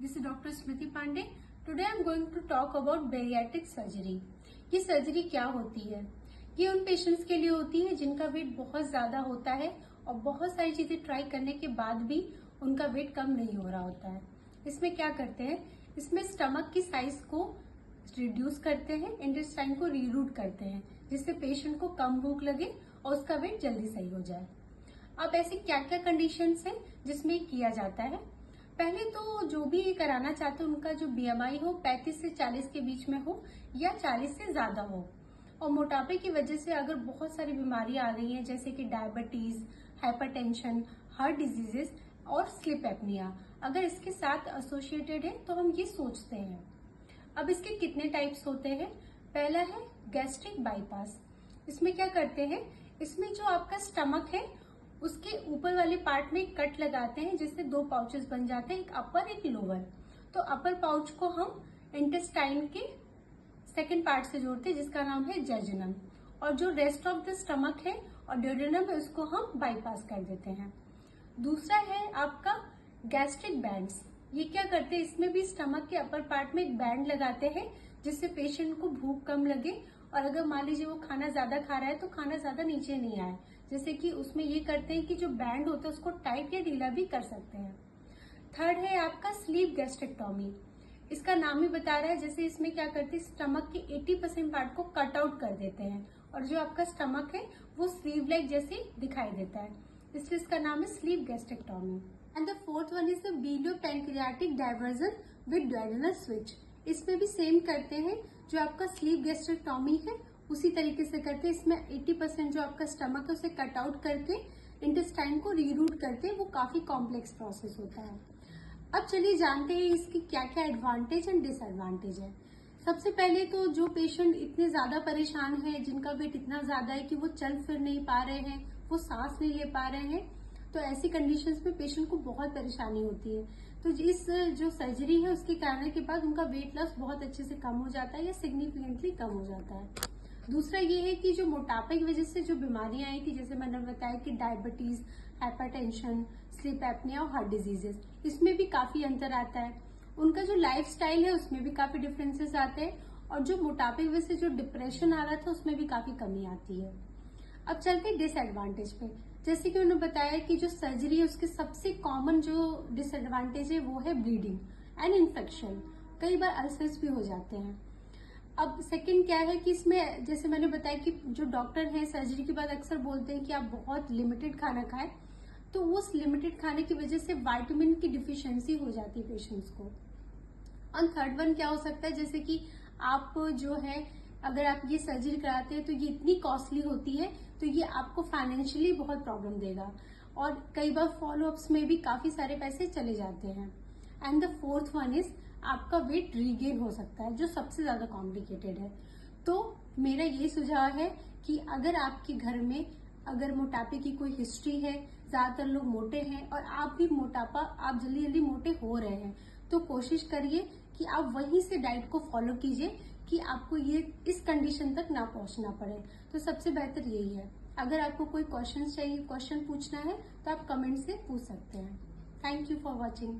This is Dr. Smriti Pandey. Today I am going to talk about bariatric surgery. ये surgery क्या होती है? ये उन पेशेंट्स के लिए होती है जिनका वेट बहुत ज्यादा होता है और बहुत सारी चीजें ट्राई करने के बाद भी उनका वेट कम नहीं हो रहा होता है। इसमें क्या करते हैं? इसमें स्टमक की साइज को रिड्यूस करते हैं, इंटेस्टाइन को रीरूट करते हैं, जिससे पेशेंट को कम भूख लगे और उसका वेट जल्दी सही हो जाए। अब ऐसी क्या क्या कंडीशंस हैं जिसमें किया जाता है? पहले तो जो भी ये कराना चाहते हैं उनका जो बीएमआई हो 35 से 40 के बीच में हो या 40 से ज्यादा हो, और मोटापे की वजह से अगर बहुत सारी बीमारियां आ गई हैं जैसे कि डायबिटीज, हाइपरटेंशन, हार्ट डिजीजेस और स्लीप एपनिया, अगर इसके साथ एसोसिएटेड है तो हम ये सोचते हैं। अब इसके कितने टाइप्स होते हैं? पहला है गैस्ट्रिक बाईपास। इसमें क्या करते हैं? इसमें जो आपका स्टमक है उसके ऊपर वाले पार्ट में कट लगाते हैं, जिससे दो पाउचेस बन जाते हैं, एक अपर एक लोअर। तो अपर पाउच को हम इंटेस्टाइन के सेकंड पार्ट से जोड़ते हैं जिसका नाम है जेजुनम, और जो रेस्ट ऑफ द स्टमक है और ड्यूडेनम है उसको हम बाईपास कर देते हैं। दूसरा है आपका गैस्ट्रिक बैंड्स। ये क्या करते हैं? इसमें भी स्टमक के अपर पार्ट में एक बैंड लगाते हैं जिससे पेशेंट को भूख कम लगे, और अगर मान लीजिए वो खाना ज्यादा खा रहा है तो खाना ज्यादा नीचे नहीं आए। जैसे कि उसमें ये करते हैं कि जो बैंड होता है उसको टाइट या ढीला भी कर सकते हैं। थर्ड है आपका स्लीव गैस्ट्रेक्टोमी। इसका नाम ही बता रहा है, जैसे इसमें क्या करते हैं स्टमक के 80% पार्ट को कट आउट कर देते हैं और जो आपका स्टमक है वो स्लीव लाइक जैसे दिखाई देता है, इसलिए इसका नाम है sleeve gastrectomy. And the fourth one is the biliopancreatic diversion with duodenal switch. इसमें भी सेम करते हैं, जो आपका स्लीव गैस्ट्रेक्टोमी है उसी तरीके से करते हैं। इसमें 80% जो आपका स्टमक है उसे कट आउट करके इंटेस्टाइन को रीरूट करते हैं। वो काफी कॉम्प्लेक्स प्रोसेस होता है। अब चलिए जानते हैं इसकी क्या क्या एडवांटेज एंड डिसएडवांटेज है। सबसे पहले तो जो पेशेंट इतने ज्यादा परेशान है, जिनका वेट इतना ज्यादा है कि वो चल फिर नहीं पा रहे हैं, वो सांस नहीं ले पा रहे हैं, तो ऐसी कंडीशंस में पेशेंट को बहुत परेशानी होती है। तो इस जो सर्जरी है उसके करने के बाद उनका वेट लॉस बहुत अच्छे से कम हो जाता है या सिग्निफिकेंटली कम हो जाता है। दूसरा ये है कि जो मोटापे की वजह से जो बीमारियां आई थी, जैसे मैंने बताया कि डायबिटीज, हाइपरटेंशन, स्लीप एपनिया और हार्ट डिजीजेस, इसमें भी काफी अंतर आता है। उनका जो लाइफ स्टाइल है उसमें भी काफी डिफरेंसेस आते हैं, और जो मोटापे की वजह से जो डिप्रेशन आ रहा था उसमें भी काफी कमी आती है। अब चलते हैं डिसएडवांटेज पे। जैसे कि उन्होंने बताया कि जो सर्जरी है उसके सबसे कॉमन जो डिसएडवांटेज है वो है ब्लीडिंग एंड इन्फेक्शन। कई बार अल्सर्स भी हो जाते हैं। अब सेकंड क्या है कि इसमें जैसे मैंने बताया कि जो डॉक्टर हैं सर्जरी के बाद अक्सर बोलते हैं कि आप बहुत लिमिटेड खाना खाएं, तो उस लिमिटेड खाने की वजह से विटामिन की डिफिशियंसी हो जाती है पेशेंट्स को। और थर्ड वन क्या हो सकता है, जैसे कि आप जो है अगर आप ये सर्जरी कराते हैं तो ये इतनी कॉस्टली होती है, तो ये आपको फाइनेंशियली बहुत प्रॉब्लम देगा, और कई बार फॉलोअप्स में भी काफी सारे पैसे चले जाते हैं। And the fourth one is आपका वेट रीगेन हो सकता है, जो सबसे ज्यादा कॉम्प्लिकेटेड है। तो मेरा ये सुझाव है कि अगर आपके घर में अगर मोटापे की कोई हिस्ट्री है, ज्यादातर लोग मोटे हैं और आप भी आप जल्दी जल्दी मोटे हो रहे हैं, तो कोशिश करिए कि आप वहीं से डाइट को फॉलो कीजिए कि आपको ये इस कंडीशन तक ना पहुंचना पड़े। तो सबसे बेहतर यही है। अगर आपको कोई क्वेश्चन चाहिए, क्वेश्चन पूछना है, तो आप कमेंट से पूछ सकते हैं। Thank you for watching.